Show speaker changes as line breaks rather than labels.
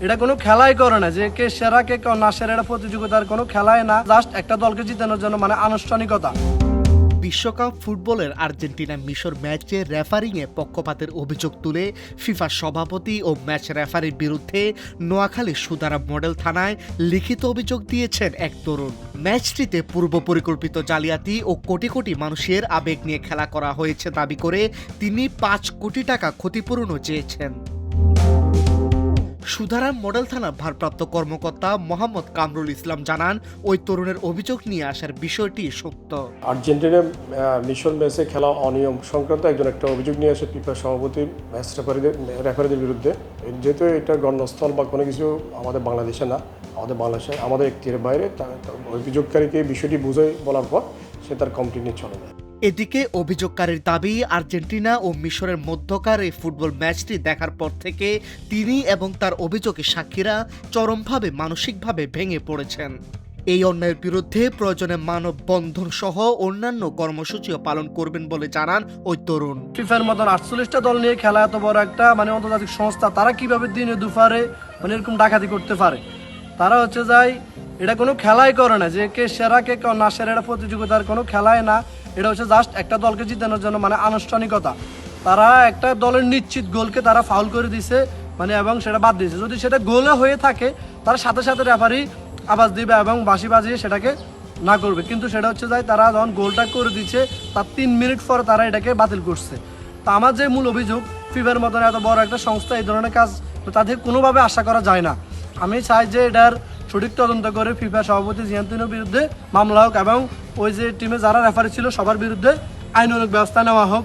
এটা কোনো খেলাই করে না যে কে সেরা কে না সেরা, এটা প্রতিযোগিতার কোনো খেলাই না, জাস্ট একটা দলকে জিতানোর জন্য মানে আনুষ্ঠানিকতা।
বিশ্বকাপ ফুটবলের আর্জেন্টিনা মিশর ম্যাচে রেফারিংয়ে পক্ষপাতের অভিযোগ তুলে ফিফা সভাপতি ও ম্যাচ রেফারির বিরুদ্ধে নোয়াখালীর সুদারা মডেল থানায় লিখিত অভিযোগ দিয়েছেন এক তরুণ। ম্যাচটিতে পূর্ব পরিকল্পিত জালিয়াতি ও কোটি কোটি মানুষের আবেগ নিয়ে খেলা করা হয়েছে দাবি করে তিনি ৫ কোটি টাকা ক্ষতিপূরণও চেয়েছেন। সুধারাম মডেল থানার ভারপ্রাপ্ত কর্মকর্তা মোহাম্মদ কামরুল ইসলাম জানান, ওই তরুণের অভিযোগ নিয়ে আসার বিষয়টি সত্য।
আর্জেন্টিনা মিশন ম্যাচে খেলা অনিয়ম সংক্রান্ত একটা অভিযোগ নিয়ে আসে ফিফা সভাপতি ম্যাচ রেফারিদের বিরুদ্ধে। যেহেতু এটা গণস্থল বা কোনো কিছু আমাদের বাংলাদেশে না, বাংলাদেশে আমাদের এখতিয়ারের বাইরে, অভিযোগকারীকে বিষয়টি বুঝে বলার পর সে তার কমপ্লেইন নিয়ে চলে যায়।
এদিকে অভিযোগকারীর দাবি, আর্জেন্টিনা ও মিশরের মধ্যকার এই ফুটবল ম্যাচটি দেখার পর থেকে তিনি এবং তার অভিযোগের সাক্ষীরা চরমভাবে মানসিকভাবে ভেঙে পড়েছেন। এই অন্যায়ের বিরুদ্ধে প্রয়োজনে মানববন্ধন সহ অন্যান্য কর্মসূচিও পালন করবেন বলে জানান ওই তরুণ।
ফিফার মতন 48টা দল নিয়ে খেলা এত বড় একটা আন্তর্জাতিক সংস্থা, তারা কিভাবে দিনে দুপুরে এরকম ডাকাতি করতে পারে? তারা যায় এটা কোনো খেলাই করে না যে কে সেরা কে না সেরা, এটা প্রতিযোগিতার কোনো খেলাই না, এটা জাস্ট একটা দলকে জিতানোর জন্য আনুষ্ঠানিকতা। তারা একটা দলের নিশ্চিত গোলকে তারা ফাউল করে দিছে এবং সেটা বাদ দিয়েছে। যদি সেটা গোলে হয়ে থাকে তারা সাথে সাথে রেফারি আওয়াজ দিবে এবং বাঁশি বাজিয়ে সেটাকে না করবে, কিন্তু সেটা তারা যখন গোলটা করে দিচ্ছে তার 3 মিনিট পরে তারা এটাকে বাতিল করছে। তা আমার যে মূল অভিযোগ, ফিফার মতন এত বড় একটা সংস্থা এই ধরনের কাজ তাদের কোনোভাবে আশা করা যায় না। আমি চাই যে এটার সঠিক তদন্ত করে ফিফা সভাপতি জিয়ান্তিনোর বিরুদ্ধে মামলা হোক এবং ওই যে টিমে যারা রেফারি ছিল সবার বিরুদ্ধে আইনানুগ ব্যবস্থা নেওয়া হোক।